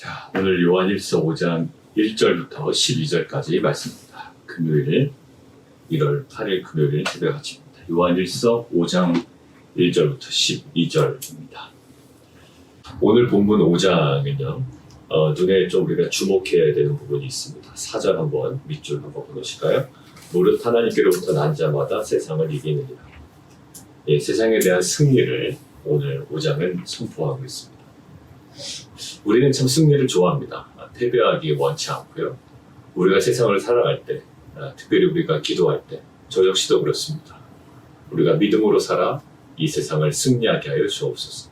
자, 오늘 요한일서 5장 1절부터 12절까지 말씀입니다. 금요일 1월 8일 금요일 새벽 아침입니다. 요한일서 5장 1절부터 12절입니다. 오늘 본문 5장은요, 눈에 좀 우리가 주목해야 되는 부분이 있습니다. 4절 한번 밑줄 한번 보실까요? 무릇 하나님께로부터 난 자마다 세상을 이기느니라. 예, 세상에 대한 승리를 오늘 5장은 선포하고 있습니다. 우리는 참 승리를 좋아합니다. 패배하기 원치 않고요. 우리가 세상을 살아갈 때, 특별히 우리가 기도할 때, 저 역시도 그렇습니다. 우리가 믿음으로 살아 이 세상을 승리하게 하여 주옵소서.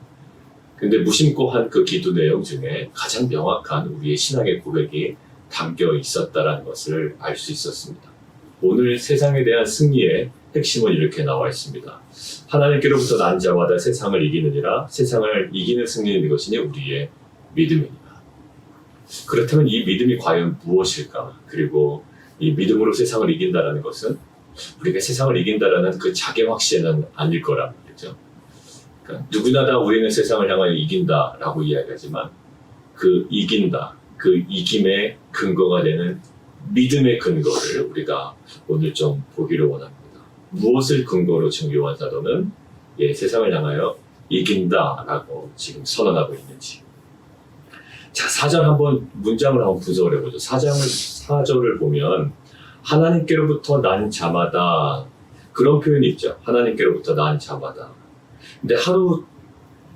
근데 무심코 한 그 기도 내용 중에 가장 명확한 우리의 신앙의 고백이 담겨 있었다는 것을 알 수 있었습니다. 오늘 세상에 대한 승리의 핵심은 이렇게 나와 있습니다. 하나님께로부터 난 자마다 세상을 이기느니라. 세상을 이기는 승리는 이것이니 우리의 믿음입니다. 그렇다면 이 믿음이 과연 무엇일까? 그리고 이 믿음으로 세상을 이긴다는 것은 우리가 세상을 이긴다는 그 자기 확신은 아닐 거란 말이죠. 그러니까 누구나 다 우리는 세상을 향하여 이긴다라고 이야기하지만 그 이긴다, 그 이김의 근거가 되는 믿음의 근거를 우리가 오늘 좀 보기를 원합니다. 무엇을 근거로 지금 요한 사도는 세상을 향하여 이긴다라고 지금 선언하고 있는지. 자, 4절 한번 문장을 한번 분석을 해보죠. 4절을 보면 하나님께로부터 난 자마다 그런 표현이 있죠. 하나님께로부터 난 자마다. 근데 하루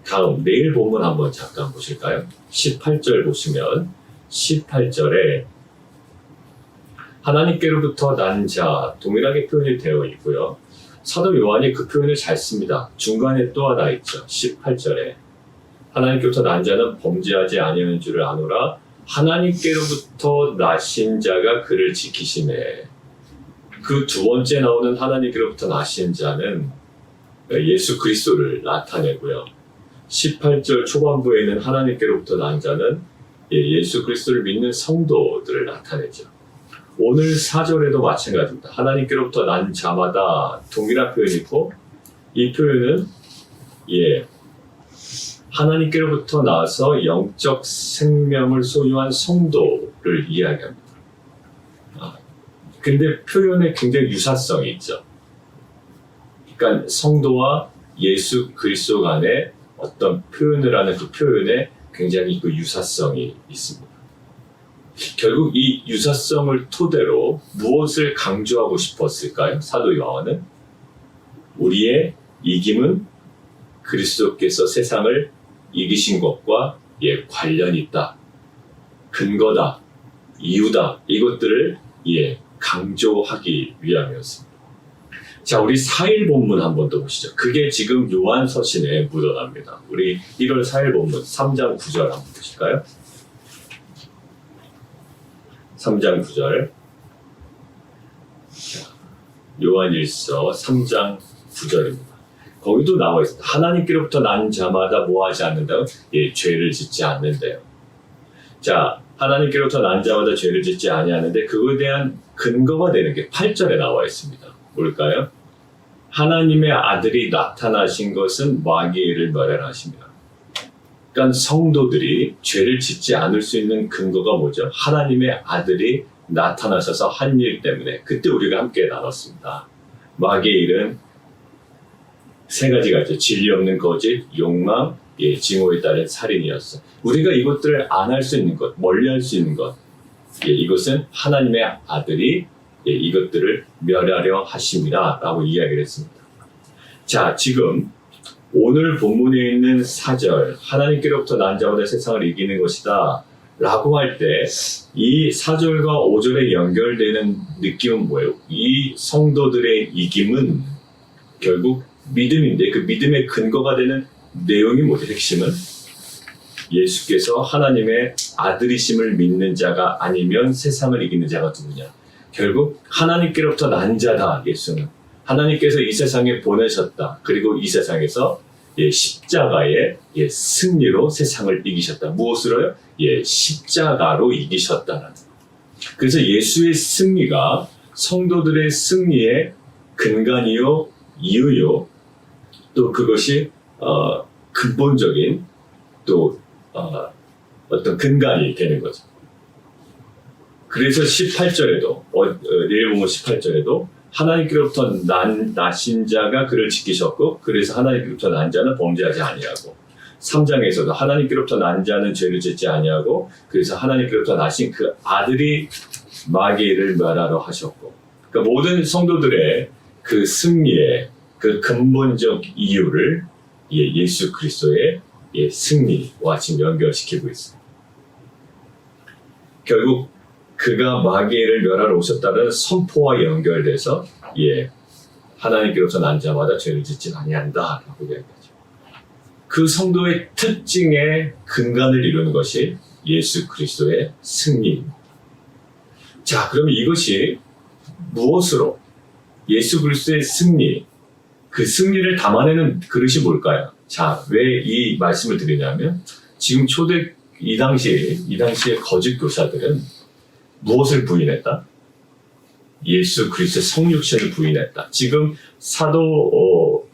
다음 내일 본문 한번 잠깐 보실까요? 18절 보시면 18절에 하나님께로부터 난 자 동일하게 표현이 되어 있고요. 사도 요한이 그 표현을 잘 씁니다. 중간에 또 하나 있죠. 18절에 하나님께로부터 난 자는 범죄하지 아니하는 줄을 아노라. 하나님께로부터 나신 자가 그를 지키시네. 그 두 번째 나오는 하나님께로부터 나신 자는 예수 그리스도를 나타내고요. 18절 초반부에는 하나님께로부터 난 자는 예수 그리스도를 믿는 성도들을 나타내죠. 오늘 4절에도 마찬가지입니다. 하나님께로부터 난 자마다 동일한 표현이 있고, 이 표현은 하나님께로부터 나와서 영적 생명을 소유한 성도를 이야기합니다. 근데 표현에 굉장히 유사성이 있죠. 그러니까 성도와 예수 그리스도 간의 어떤 표현을 하는 그 표현에 굉장히 그 유사성이 있습니다. 결국 이 유사성을 토대로 무엇을 강조하고 싶었을까요? 사도 요한은 우리의 이김은 그리스도께서 세상을 이기신 것과 관련이 있다. 근거다. 이유다. 이것들을 강조하기 위함이었습니다. 자, 우리 4일 본문 한 번 더 보시죠. 그게 지금 요한 서신에 묻어납니다. 우리 1월 4일 본문 3장 9절 한번 보실까요? 3장 9절. 요한일서 3장 9절입니다. 거기도 나와 있습니다. 하나님께로부터 난 자마다 뭐 하지 않는다요? 죄를 짓지 않는데요. 자, 하나님께로부터 난 자마다 죄를 짓지 아니하는데 그거에 대한 근거가 되는 게 8절에 나와 있습니다. 뭘까요? 하나님의 아들이 나타나신 것은 마귀의 일을 멸하십니다. 그러니까 성도들이 죄를 짓지 않을 수 있는 근거가 뭐죠? 하나님의 아들이 나타나셔서 한 일 때문에. 그때 우리가 함께 나눴습니다. 마귀의 일은 세 가지가 있죠. 진리 없는 거짓, 욕망, 증오에 따른 살인이었어. 우리가 이것들을 안 할 수 있는 것, 멀리 할 수 있는 것, 이것은 하나님의 아들이 이것들을 멸하려 하심이라 라고 이야기를 했습니다. 자, 지금 오늘 본문에 있는 4절 하나님께로부터 난 자마다 세상을 이기는 것이다 라고 할 때 이 4절과 5절에 연결되는 느낌은 뭐예요? 이 성도들의 이김은 결국 믿음인데 그 믿음의 근거가 되는 내용이 뭐죠? 핵심은 예수께서 하나님의 아들이심을 믿는 자가 아니면 세상을 이기는 자가 누구냐? 결국 하나님께로부터 난 자다. 예수는 하나님께서 이 세상에 보내셨다. 그리고 이 세상에서 십자가의 승리로 세상을 이기셨다. 무엇으로요? 십자가로 이기셨다는. 그래서 예수의 승리가 성도들의 승리의 근간이요, 이유요, 또 그것이 근본적인 또 어떤 근간이 되는 거죠. 그래서 18절에도 내일 보면 18절에도 하나님께로부터 나신 자가 그를 지키셨고 그래서 하나님께로부터 난 자는 범죄하지 아니하고 3장에서도 하나님께로부터 난 자는 죄를 짓지 아니하고 그래서 하나님께로부터 나신 그 아들이 마귀를 멸하러 하셨고 그러니까 모든 성도들의 그 승리의 그 근본적 이유를 예수 그리스도의 승리와 지금 연결시키고 있습니다. 결국 그가 마귀를 멸하러 오셨다는 선포와 연결돼서 하나님께로부터 난 자마다 죄를 짓지 아니한다라고 이야기하죠. 그 성도의 특징의 근간을 이루는 것이 예수 그리스도의 승리입니다. 자, 그러면 이것이 무엇으로 예수 그리스도의 승리, 그 승리를 담아내는 그릇이 뭘까요? 자, 왜 이 말씀을 드리냐면 지금 이 당시에 거짓 교사들은 무엇을 부인했다? 예수 그리스도의 성육신을 부인했다. 지금 사도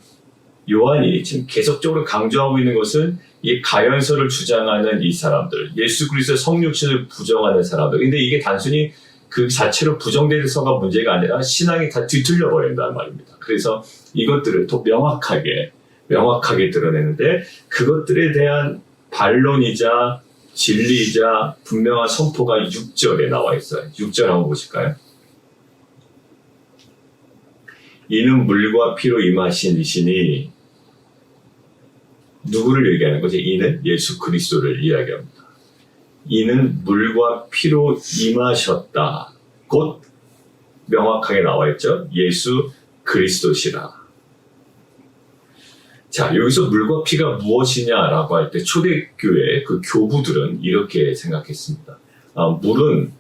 요한이 지금 계속적으로 강조하고 있는 것은 이 가연서를 주장하는 이 사람들, 예수 그리스도의 성육신을 부정하는 사람들. 근데 이게 단순히 그 자체로 부정돼서가 문제가 아니라 신앙이 다 뒤틀려 버린다는 말입니다. 그래서 이것들을 더 명확하게 드러내는데 그것들에 대한 반론이자 진리이자 분명한 선포가 6절에 나와 있어요. 6절 한번 보실까요? 이는 물과 피로 임하신 이시니 누구를 얘기하는 거지? 이는 예수 그리스도를 이야기합니다. 이는 물과 피로 임하셨다. 곧 명확하게 나와 있죠. 예수 그리스도시라. 자, 여기서 물과 피가 무엇이냐라고 할 때 초대교회 그 교부들은 이렇게 생각했습니다. 물은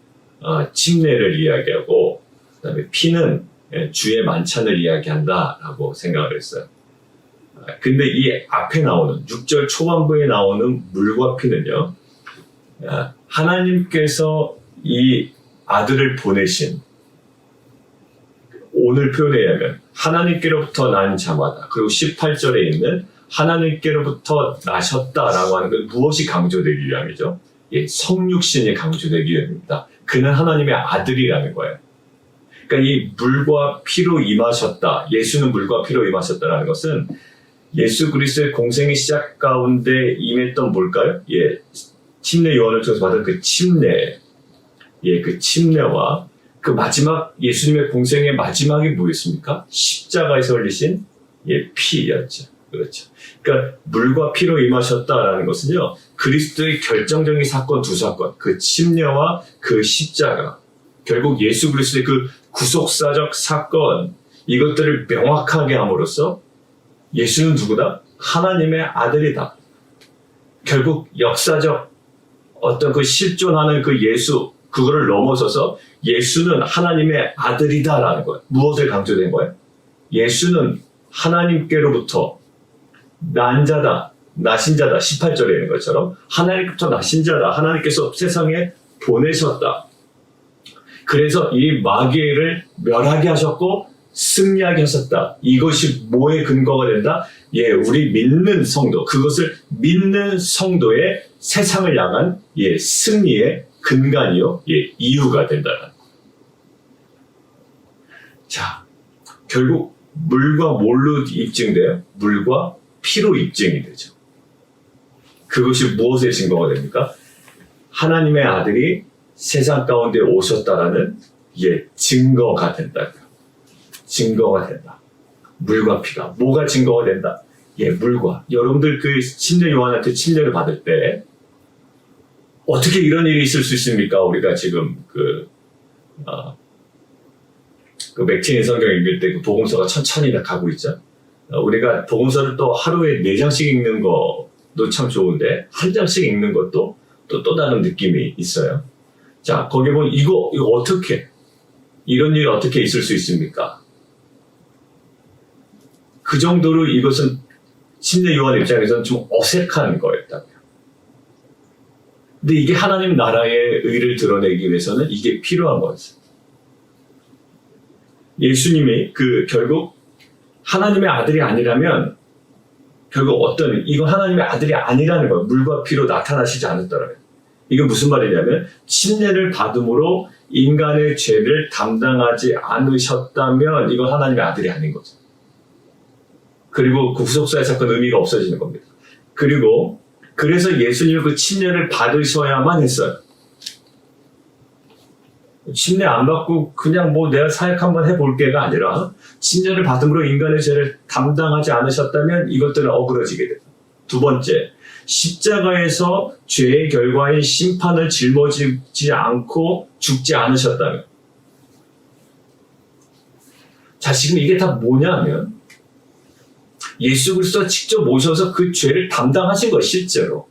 침례를 이야기하고 그다음에 피는 주의 만찬을 이야기한다라고 생각을 했어요. 근데 이 앞에 나오는 6절 초반부에 나오는 물과 피는요. 하나님께서 이 아들을 보내신 오늘 표현에 의하면 하나님께로부터 난 자마다 그리고 18절에 있는 하나님께로부터 나셨다라고 하는 건 무엇이 강조되기 위함이죠? 성육신이 강조되기 위함입니다. 그는 하나님의 아들이라는 거예요. 그러니까 이 물과 피로 임하셨다. 예수는 물과 피로 임하셨다라는 것은 예수 그리스도의 공생의 시작 가운데 임했던 뭘까요? 침례 요한을 통해서 받은 그 침례, 그 침례와 그 마지막 예수님의 공생의 마지막이 뭐였습니까? 십자가에서 흘리신 피였죠. 그렇죠. 그러니까 물과 피로 임하셨다라는 것은요, 그리스도의 결정적인 사건 두 사건, 그 침례와 그 십자가, 결국 예수 그리스도의 그 구속사적 사건, 이것들을 명확하게 함으로써 예수는 누구다? 하나님의 아들이다. 결국 역사적 어떤 그 실존하는 그 예수, 그거를 넘어서서 예수는 하나님의 아들이다라는 거예요. 무엇을 강조된 거예요? 예수는 하나님께로부터 난 자다, 나신 자다, 18절에 있는 것처럼 하나님께로부터 나신 자다, 하나님께서 세상에 보내셨다. 그래서 이 마귀를 멸하게 하셨고 승리하게 하셨다. 이것이 뭐의 근거가 된다? 우리 믿는 성도, 그것을 믿는 성도의 세상을 향한 승리의 근간이요, 이유가 된다는 거. 자, 결국 물과 뭘로 입증돼요? 물과 피로 입증이 되죠. 그것이 무엇의 증거가 됩니까? 하나님의 아들이 세상 가운데 오셨다라는 증거가 된다. 증거가 된다. 물과 피가 뭐가 증거가 된다? 물과. 여러분들 그 침례 요한한테 침례를 받을 때 어떻게 이런 일이 있을 수 있습니까? 우리가 지금 그 맥체인 성경 읽을 때 그 복음서가 천천히 가고 있죠. 우리가 복음서를 또 하루에 4장씩 읽는 것도 참 좋은데 한 장씩 읽는 것도 또 다른 느낌이 있어요. 자, 거기 보면 이거 어떻게 이런 일이 어떻게 있을 수 있습니까? 그 정도로 이것은 침례 요한 입장에서는 좀 어색한 거였다고요. 근데 이게 하나님 나라의 의를 드러내기 위해서는 이게 필요한 거였어요. 예수님이 결국 하나님의 아들이 아니라면 결국 이건 하나님의 아들이 아니라는 거예요. 물과 피로 나타나시지 않았더라면. 이게 무슨 말이냐면 침례를 받음으로 인간의 죄를 담당하지 않으셨다면 이건 하나님의 아들이 아닌 거죠. 그리고 그 구속사의 사건 의미가 없어지는 겁니다. 그리고 그래서 예수님이 그 침례를 받으셔야만 했어요. 침례 안 받고 그냥 뭐 내가 사역 한번 해볼게가 아니라 침례를 받음으로 인간의 죄를 담당하지 않으셨다면 이것들은 어그러지게 됩니다. 두 번째, 십자가에서 죄의 결과인 심판을 짊어지지 않고 죽지 않으셨다면. 자, 지금 이게 다 뭐냐면 예수 그리스도가 직접 오셔서 그 죄를 담당하신 거예요, 실제로.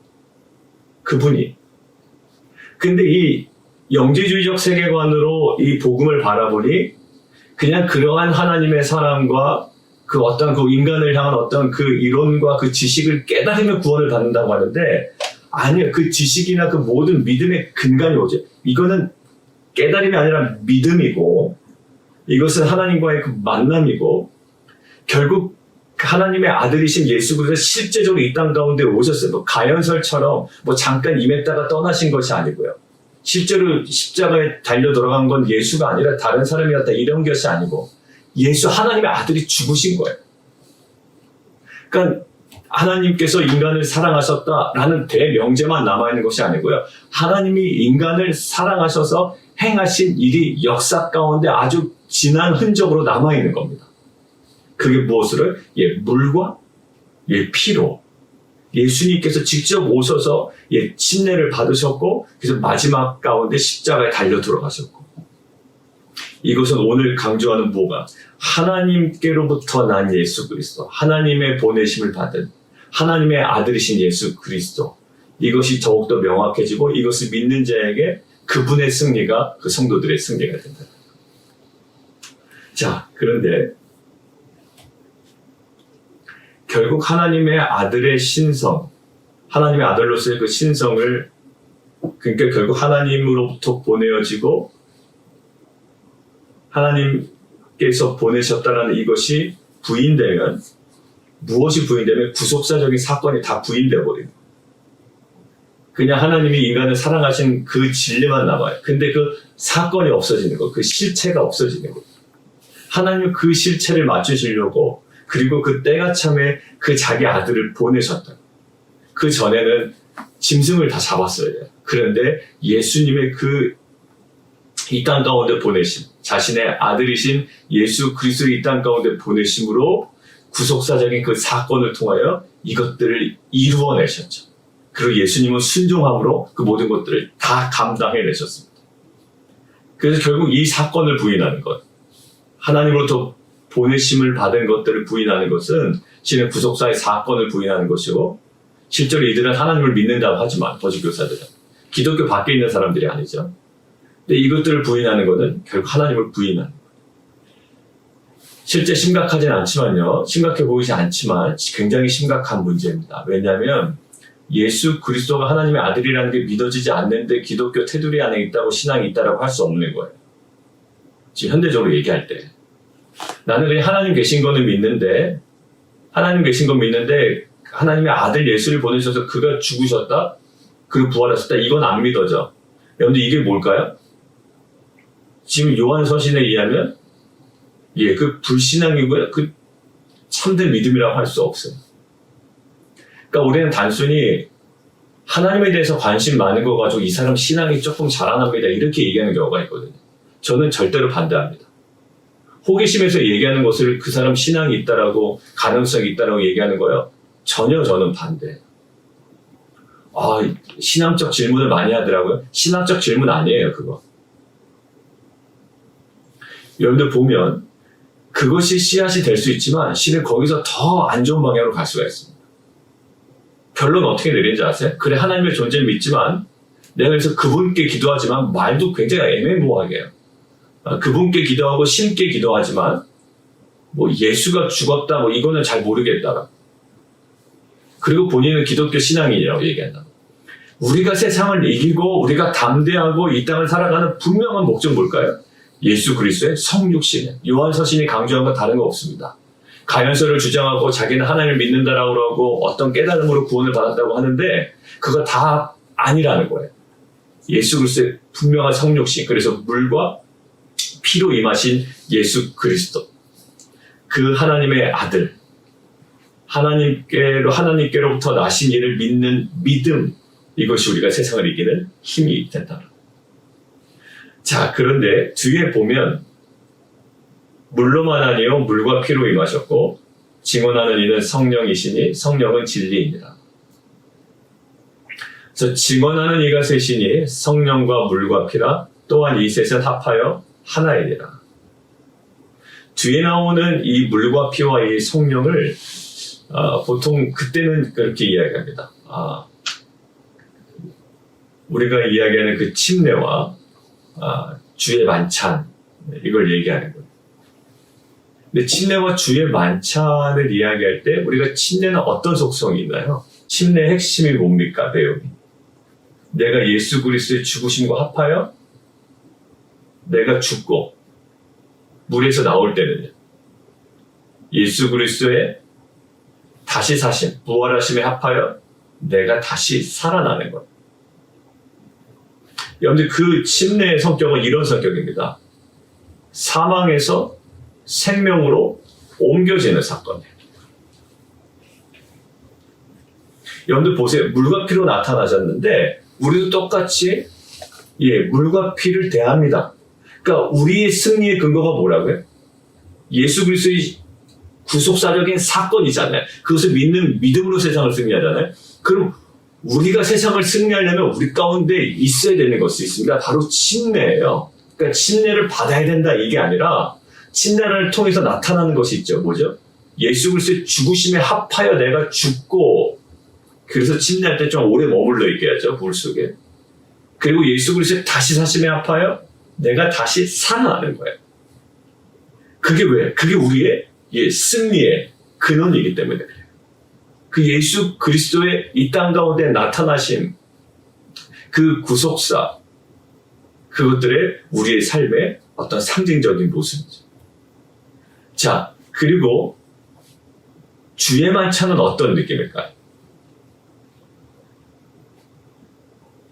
그분이. 근데 이 영지주의적 세계관으로 이 복음을 바라보니 그냥 그러한 하나님의 사랑과 그 어떤 그 인간을 향한 어떤 그 이론과 그 지식을 깨달으면 구원을 받는다고 하는데 아니요. 그 지식이나 그 모든 믿음의 근간이 오죠. 이거는 깨달음이 아니라 믿음이고 이것은 하나님과의 그 만남이고 결국 하나님의 아들이신 예수 그리스도 실제적으로 이 땅 가운데 오셨어요. 뭐 가연설처럼 뭐 잠깐 임했다가 떠나신 것이 아니고요. 실제로 십자가에 달려 돌아간 건 예수가 아니라 다른 사람이었다 이런 것이 아니고 예수 하나님의 아들이 죽으신 거예요. 그러니까 하나님께서 인간을 사랑하셨다라는 대명제만 남아있는 것이 아니고요. 하나님이 인간을 사랑하셔서 행하신 일이 역사 가운데 아주 진한 흔적으로 남아있는 겁니다. 그게 무엇으로? 물과 피로. 예수님께서 직접 오셔서 침례를 받으셨고 그래서 마지막 가운데 십자가에 달려 들어가셨고 이것은 오늘 강조하는 뭐가? 하나님께로부터 난 예수 그리스도, 하나님의 보내심을 받은 하나님의 아들이신 예수 그리스도 이것이 더욱더 명확해지고 이것을 믿는 자에게 그분의 승리가 그 성도들의 승리가 된다. 자, 그런데 결국 하나님의 아들의 신성, 하나님의 아들로서의 그 신성을 그러니까 결국 하나님으로부터 보내어지고 하나님께서 보내셨다는 이것이 부인되면 무엇이 부인되면 구속사적인 사건이 다 부인되어 버려요. 그냥 하나님이 인간을 사랑하신 그 진리만 남아요. 근데 그 사건이 없어지는 거, 그 실체가 없어지는 거. 하나님은 그 실체를 맞추시려고 그리고 그 때가 참에 그 자기 아들을 보내셨다. 그 전에는 짐승을 다 잡았어야 돼요. 그런데 예수님의 그 이 땅 가운데 보내심, 자신의 아들이신 예수 그리스도를 이 땅 가운데 보내심으로 구속사적인 그 사건을 통하여 이것들을 이루어내셨죠. 그리고 예수님은 순종함으로 그 모든 것들을 다 감당해내셨습니다. 그래서 결국 이 사건을 부인하는 것, 하나님으로부터 보내심을 받은 것들을 부인하는 것은 실은 구속사의 사건을 부인하는 것이고 실제로 이들은 하나님을 믿는다고 하지만 거짓교사들은 기독교 밖에 있는 사람들이 아니죠. 근데 이것들을 부인하는 것은 결국 하나님을 부인하는 거예요. 실제 심각하진 않지만요. 심각해 보이지 않지만 굉장히 심각한 문제입니다. 왜냐하면 예수 그리스도가 하나님의 아들이라는 게 믿어지지 않는데 기독교 테두리 안에 있다고 신앙이 있다라고 할 수 없는 거예요. 지금 현대적으로 얘기할 때 나는 그냥 하나님 계신 거는 믿는데 하나님 계신 건 믿는데 하나님의 아들 예수를 보내셔서 그가 죽으셨다 그리고 부활하셨다 이건 안 믿어져. 여러분들 이게 뭘까요? 지금 요한 서신에 의하면 그 불신앙이고요. 그 참된 믿음이라고 할 수 없어요. 그러니까 우리는 단순히 하나님에 대해서 관심 많은 거 가지고 이 사람 신앙이 조금 자라납니다. 이렇게 얘기하는 경우가 있거든요. 저는 절대로 반대합니다. 호기심에서 얘기하는 것을 그 사람 신앙이 있다라고 가능성이 있다라고 얘기하는 거예요. 전혀 저는 반대. 신앙적 질문을 많이 하더라고요. 신앙적 질문 아니에요, 그거. 여러분들 보면 그것이 씨앗이 될 수 있지만 실은 거기서 더 안 좋은 방향으로 갈 수가 있습니다. 결론 어떻게 내리는지 아세요? 그래 하나님의 존재를 믿지만 내가 그래서 그분께 기도하지만 말도 굉장히 애매모호하게 해요. 그분께 기도하고 신께 기도하지만 뭐 예수가 죽었다 뭐 이거는 잘 모르겠다. 그리고 본인은 기독교 신앙인이라고 얘기한다. 우리가 세상을 이기고 우리가 담대하고 이 땅을 살아가는 분명한 목적 뭘까요? 예수 그리스도의 성육신. 요한서신이 강조한 건 다른 거 없습니다. 가연설을 주장하고 자기는 하나님을 믿는다라고 그러고 어떤 깨달음으로 구원을 받았다고 하는데 그거 다 아니라는 거예요. 예수 그리스도의 분명한 성육신, 그래서 물과 피로 임하신 예수 그리스도, 그 하나님의 아들, 하나님께로부터 나신 이를 믿는 믿음, 이것이 우리가 세상을 이기는 힘이 된다. 자, 그런데 뒤에 보면 물로만 아니요 물과 피로 임하셨고 증언하는 이는 성령이시니 성령은 진리입니다. 그래서 증언하는 이가 셋이니 성령과 물과 피라, 또한 이 셋은 합하여 하나이니라. 뒤에 나오는 이 물과 피와 이 성령을 보통 그때는 그렇게 이야기합니다. 우리가 이야기하는 그 침례와 주의 만찬, 이걸 얘기하는 거예요. 근데 침례와 주의 만찬을 이야기할 때 우리가 침례는 어떤 속성이 있나요? 침례의 핵심이 뭡니까? 내용이. 내가 예수 그리스도의 죽으심과 합하여 내가 죽고 물에서 나올 때는요, 예수 그리스도의 다시 사심, 부활하심에 합하여 내가 다시 살아나는 것. 여러분들, 그 침례의 성격은 이런 성격입니다. 사망에서 생명으로 옮겨지는 사건이에요. 여러분들 보세요. 물과 피로 나타나셨는데 우리도 똑같이 물과 피를 대합니다. 그러니까 우리의 승리의 근거가 뭐라고요? 예수 그리스도의 구속사적인 사건이잖아요. 그것을 믿는 믿음으로 세상을 승리하잖아요. 그럼 우리가 세상을 승리하려면 우리 가운데 있어야 되는 것이 있습니다. 바로 침례예요. 그러니까 침례를 받아야 된다, 이게 아니라 침례를 통해서 나타나는 것이 있죠. 뭐죠? 예수 그리스도의 죽으심에 합하여 내가 죽고, 그래서 침례할 때 좀 오래 머물러 있게 하죠, 물 속에. 그리고 예수 그리스도의 다시 사심에 합하여 내가 다시 살아나는 거예요. 그게 왜? 그게 우리의 승리의 근원이기 때문에 그래요. 그 예수 그리스도의 이 땅 가운데 나타나신 그 구속사, 그것들의 우리의 삶의 어떤 상징적인 모습이죠. 자, 그리고 주의 만찬은 어떤 느낌일까요?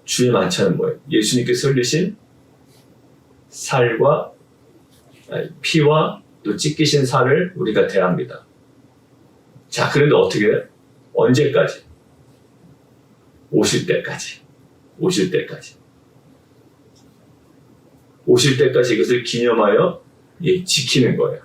주의 만찬은 뭐예요? 예수님께서 흘리신 살과 피와 또 찢기신 살을 우리가 대합니다. 자, 그런데 어떻게 해요? 언제까지? 오실 때까지. 오실 때까지. 오실 때까지 이것을 기념하여 지키는 거예요.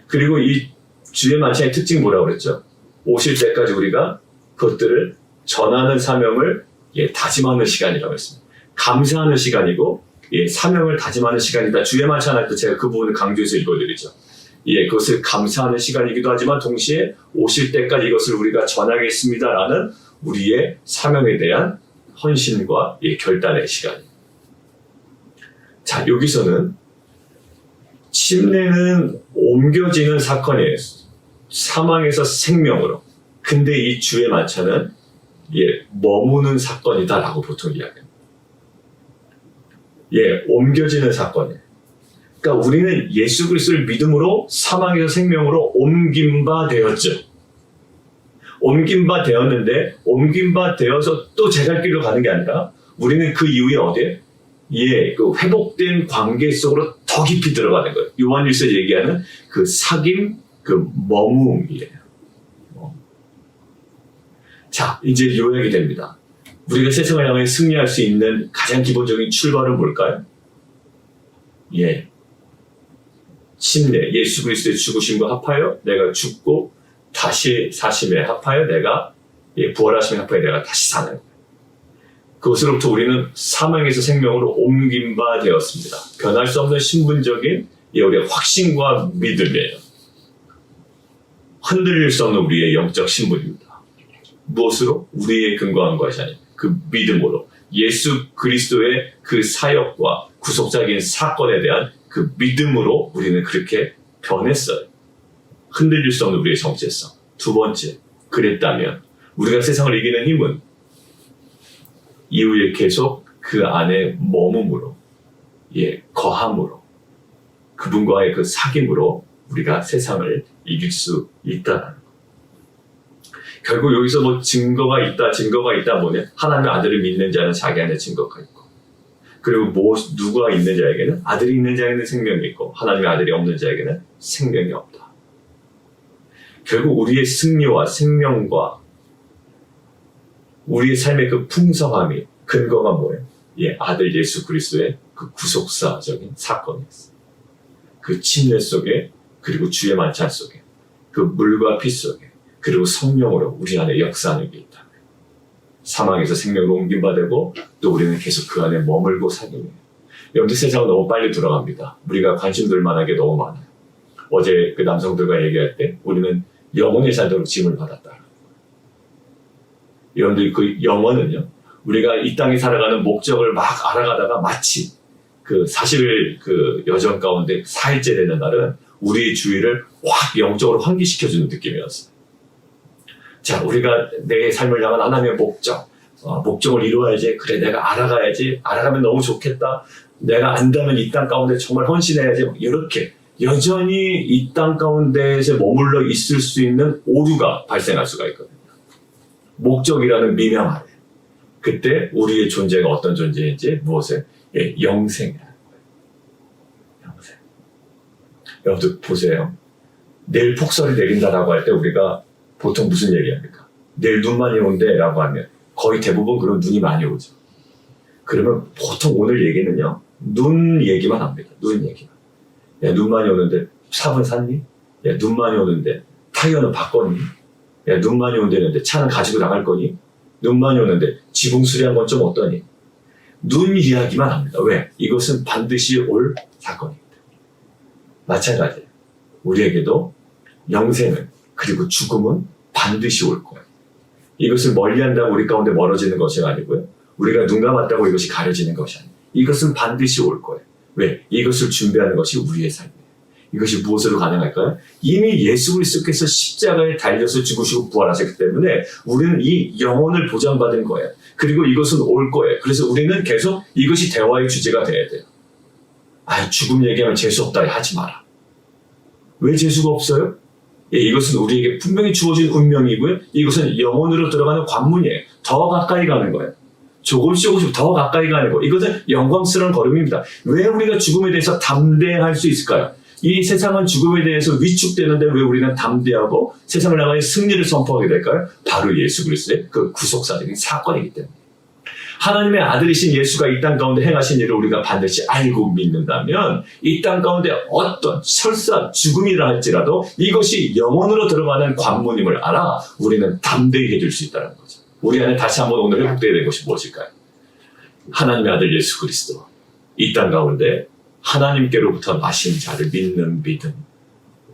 그리고 이 주의 만찬의 특징이 뭐라고 그랬죠? 오실 때까지 우리가 그것들을 전하는 사명을 다짐하는 시간이라고 했습니다. 감사하는 시간이고 사명을 다짐하는 시간이다. 주의 만찬할 때 제가 그 부분을 강조해서 읽어드리죠. 그것을 감사하는 시간이기도 하지만 동시에 오실 때까지 이것을 우리가 전하겠습니다라는 우리의 사명에 대한 헌신과 결단의 시간입니다. 자, 여기서는 침례는 옮겨지는 사건이에요. 사망에서 생명으로. 근데 이 주의 만찬은 머무는 사건이다라고 보통 이야기합니다. 옮겨지는 사건이에요. 그러니까 우리는 예수 그리스도를 믿음으로 사망에서 생명으로 옮긴 바 되었죠. 옮긴 바 되었는데, 옮긴 바 되어서 또 제 갈 길로 가는 게 아니라 우리는 그 이후에 어디에? 그 회복된 관계 속으로 더 깊이 들어가는 거예요. 요한일서 얘기하는 그 사귐, 그 머무음이에요. 자, 이제 요약이 됩니다. 우리가 세상을 향해 승리할 수 있는 가장 기본적인 출발은 뭘까요? 침례, 예수 그리스도의 죽으심과 합하여 내가 죽고 다시 사심에 합하여 내가 부활하심에 합하여 내가 다시 사는 거예요. 그것으로부터 우리는 사망에서 생명으로 옮긴 바 되었습니다. 변할 수 없는 신분적인 우리의 확신과 믿음이에요. 흔들릴 수 없는 우리의 영적 신분입니다. 무엇으로? 우리의 근거한 것이 아니라 그 믿음으로 예수 그리스도의 그 사역과 구속적인 사건에 대한 그 믿음으로 우리는 그렇게 변했어요. 흔들릴 수 없는 우리의 정체성. 두 번째, 그랬다면 우리가 세상을 이기는 힘은 이후에 계속 그 안에 머금으로, 거함으로, 그분과의 그 사귐으로 우리가 세상을 이길 수 있다는 것. 결국 여기서 뭐 증거가 있다 뭐냐? 하나님의 아들을 믿는 자는 자기 안에 증거가 있고, 그리고 누가 있는 자에게는, 아들이 있는 자에게는 생명이 있고 하나님의 아들이 없는 자에게는 생명이 없다. 결국 우리의 승리와 생명과 우리의 삶의 그 풍성함이 근거가 뭐예요? 아들 예수 그리스도의 그 구속사적인 사건이었어요. 그 침례 속에, 그리고 주의 만찬 속에, 그 물과 피 속에, 그리고 성령으로 우리 안에 역사하는 게 있다. 사망에서 생명으로 옮김받고 또 우리는 계속 그 안에 머물고 살게 돼요. 여러분들, 세상은 너무 빨리 돌아갑니다. 우리가 관심 둘 만한 게 너무 많아요. 어제 그 남성들과 얘기할 때 우리는 영원히 살도록 짐을 받았다. 여러분들, 그 영원은요, 우리가 이 땅에 살아가는 목적을 막 알아가다가 마치 그 사실 그 여정 가운데 4일째 되는 날은 우리의 주의를 확 영적으로 환기시켜주는 느낌이었어요. 자, 우리가 내 삶을 향한 하나님의 목적을 이루어야지. 그래, 내가 알아가야지. 알아가면 너무 좋겠다. 내가 안다면 이 땅 가운데 정말 헌신해야지. 이렇게 여전히 이 땅 가운데에서 머물러 있을 수 있는 오류가 발생할 수가 있거든요. 목적이라는 미명함에 그때 우리의 존재가 어떤 존재인지 무엇에? 영생이라는 거예요. 영생. 여러분들 보세요. 내일 폭설이 내린다라고 할 때 우리가 보통 무슨 얘기합니까? 내일 눈 많이 온대 라고 하면 거의 대부분 그런 눈이 많이 오죠. 그러면 보통 오늘 얘기는요, 눈 얘기만 합니다. 눈 얘기만. 야, 눈 많이 오는데 삽은 샀니? 야, 눈 많이 오는데 타이어는 바꿨니? 야, 눈 많이 온다는데 차는 가지고 나갈 거니? 눈 많이 오는데 지붕 수리한 건 좀 어떠니? 눈 이야기만 합니다. 왜? 이것은 반드시 올 사건입니다. 마찬가지예요. 우리에게도 영생은, 그리고 죽음은 반드시 올 거예요. 이것을 멀리한다고 우리 가운데 멀어지는 것이 아니고요. 우리가 눈 감았다고 이것이 가려지는 것이 아니에요. 이것은 반드시 올 거예요. 왜? 이것을 준비하는 것이 우리의 삶이에요. 이것이 무엇으로 가능할까요? 이미 예수 그리스도께서 십자가에 달려서 죽으시고 부활하셨기 때문에 우리는 이 영혼을 보장받은 거예요. 그리고 이것은 올 거예요. 그래서 우리는 계속 이것이 대화의 주제가 돼야 돼요. 죽음 얘기하면 재수없다 하지 마라. 왜 재수가 없어요? 이것은 우리에게 분명히 주어진 운명이고요. 이것은 영혼으로 들어가는 관문이에요. 더 가까이 가는 거예요. 조금씩 더 가까이 가는 거. 이것은 영광스러운 걸음입니다. 왜 우리가 죽음에 대해서 담대할 수 있을까요? 이 세상은 죽음에 대해서 위축되는데 왜 우리는 담대하고 세상을 향하여 승리를 선포하게 될까요? 바로 예수 그리스도의 그 구속사적인 사건이기 때문에. 하나님의 아들이신 예수가 이 땅 가운데 행하신 일을 우리가 반드시 알고 믿는다면 이 땅 가운데 어떤 설사 죽음이라 할지라도 이것이 영혼으로 들어가는 관문임을 알아 우리는 담대히 해줄 수 있다는 거죠. 우리 안에 다시 한번 오늘 회복되어야 될 것이 무엇일까요? 하나님의 아들 예수 그리스도, 이 땅 가운데 하나님께로부터 나신 자를 믿는 믿음,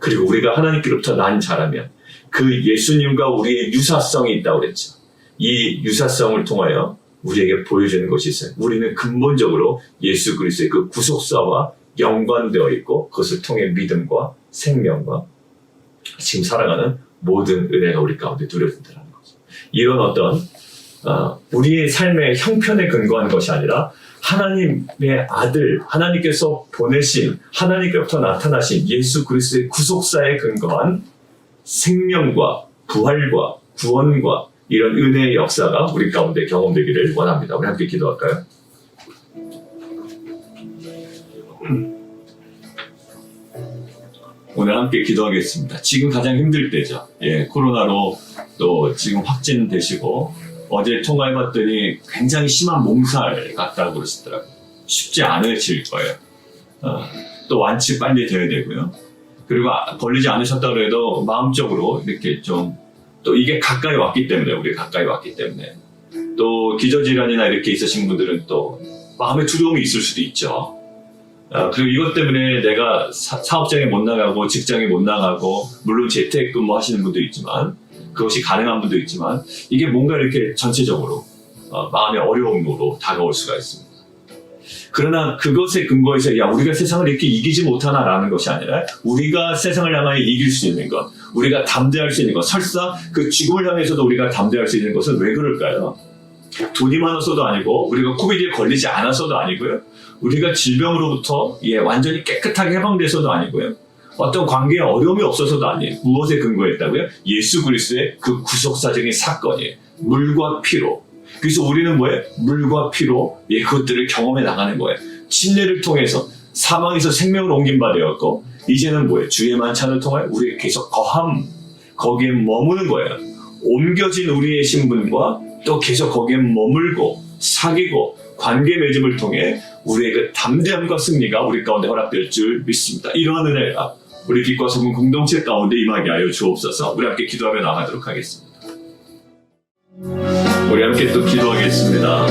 그리고 우리가 하나님께로부터 난 자라면 그 예수님과 우리의 유사성이 있다고 그랬죠. 이 유사성을 통하여 우리에게 보여주는 것이 있어요. 우리는 근본적으로 예수 그리스도의 그 구속사와 연관되어 있고 그것을 통해 믿음과 생명과 지금 살아가는 모든 은혜가 우리 가운데 누려진다는 거죠. 이런 어떤 우리의 삶의 형편에 근거한 것이 아니라 하나님의 아들, 하나님께서 보내신, 하나님께로부터 나타나신 예수 그리스도의 구속사에 근거한 생명과 부활과 구원과 이런 은혜의 역사가 우리 가운데 경험되기를 원합니다. 우리 함께 기도할까요? 오늘 함께 기도하겠습니다. 지금 가장 힘들 때죠. 코로나로 또 지금 확진되시고 어제 통화해봤더니 굉장히 심한 몸살 같다고 그러시더라고요. 쉽지 않으실 거예요. 또 완치 빨리 돼야 되고요. 그리고 걸리지 않으셨다고 해도 마음적으로 이렇게 좀 또 이게 가까이 왔기 때문에, 우리가 가까이 왔기 때문에 또 기저질환이나 이렇게 있으신 분들은 또 마음의 두려움이 있을 수도 있죠. 그리고 이것 때문에 내가 사업장에 못 나가고 직장에 못 나가고 물론 재택근무 하시는 분도 있지만 그것이 가능한 분도 있지만 이게 뭔가 이렇게 전체적으로 마음의 어려움으로 다가올 수가 있습니다. 그러나 그것에 근거해서 우리가 세상을 이렇게 이기지 못하나라는 것이 아니라 우리가 세상을 향하여 이길 수 있는 것, 우리가 담대할 수 있는 것, 설사 그 죽음을 향해서도 우리가 담대할 수 있는 것은 왜 그럴까요? 돈이 많아서도 아니고 우리가 코비드에 걸리지 않아서도 아니고요. 우리가 질병으로부터 완전히 깨끗하게 해방돼서도 아니고요. 어떤 관계에 어려움이 없어서도 아니에요. 무엇에 근거했다고요? 예수 그리스도의 그 구속사적인 사건이에요. 물과 피로. 그래서 우리는 뭐예요? 물과 피로 그것들을 경험해 나가는 거예요. 침례를 통해서 사망에서 생명으로 옮긴 바 되었고, 이제는 뭐예요? 주의 만찬을 통하여 우리에게 계속 거기에 머무는 거예요. 옮겨진 우리의 신분과 또 계속 거기에 머물고 사귀고 관계 맺음을 통해 우리의 그 담대함과 승리가 우리 가운데 허락될 줄 믿습니다. 이러한 은혜가 우리 빛과 소금 공동체 가운데 임하게 하여 주옵소서. 우리 함께 기도하며 나가도록 하겠습니다. 우리 함께 또 기도하겠습니다.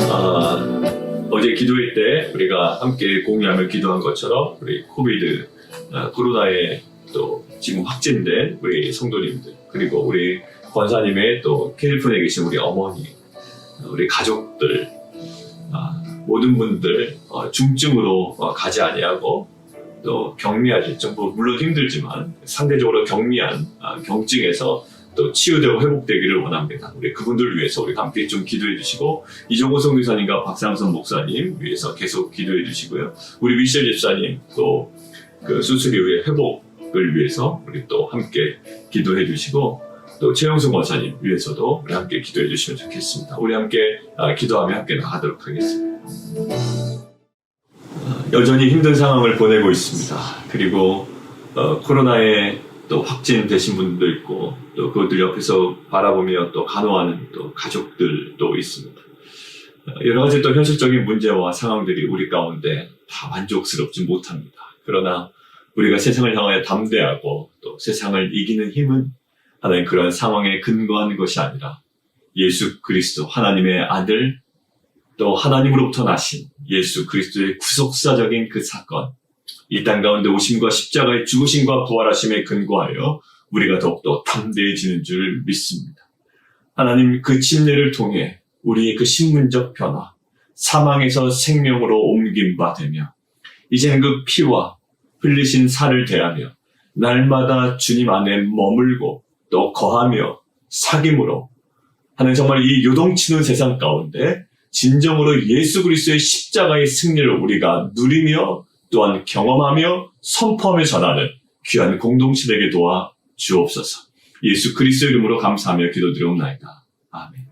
어제 기도회 때 우리가 함께 공유하며 기도한 것처럼 우리 코로나에 또 지금 확진된 우리 성도님들, 그리고 우리 권사님의 또 캘리포니아에 계신 우리 어머니, 우리 가족들, 모든 분들 중증으로 가지 아니하고 또 격리하실 정도, 물론 힘들지만 상대적으로 경미한 경증에서 또 치유되고 회복되기를 원합니다. 우리 그분들을 위해서 우리 함께 좀 기도해 주시고, 이종호 선교사님과 박상선 목사님 위해서 계속 기도해 주시고요. 우리 미셸 집사님 또 그 수술 이후의 회복을 위해서 우리 또 함께 기도해 주시고, 또 최영수 권사님 위해서도 우리 함께 기도해 주시면 좋겠습니다. 우리 함께 기도하며 함께 나가도록 하겠습니다. 여전히 힘든 상황을 보내고 있습니다. 그리고 코로나에 또 확진되신 분들도 있고, 또 그것들 옆에서 바라보며 또 간호하는 또 가족들도 있습니다. 여러 가지 또 현실적인 문제와 상황들이 우리 가운데 다 만족스럽지 못합니다. 그러나 우리가 세상을 향하여 담대하고 또 세상을 이기는 힘은 하나님 그런 상황에 근거한 것이 아니라 예수 그리스도 하나님의 아들, 또 하나님으로부터 나신 예수 그리스도의 구속사적인 그 사건, 이 땅 가운데 오심과 십자가의 죽으심과 부활하심에 근거하여 우리가 더욱더 담대해지는 줄 믿습니다. 하나님 그 침례를 통해 우리의 그 신분적 변화, 사망에서 생명으로 옮긴 바 되며, 이제는 그 피와 흘리신 살을 대하며 날마다 주님 안에 머물고 또 거하며 사귐으로 하는 정말 이 요동치는 세상 가운데 진정으로 예수 그리스도의 십자가의 승리를 우리가 누리며 또한 경험하며 선포하며 전하는 귀한 공동체 되게 도와 주옵소서. 예수 그리스도 이름으로 감사하며 기도드리옵나이다. 아멘.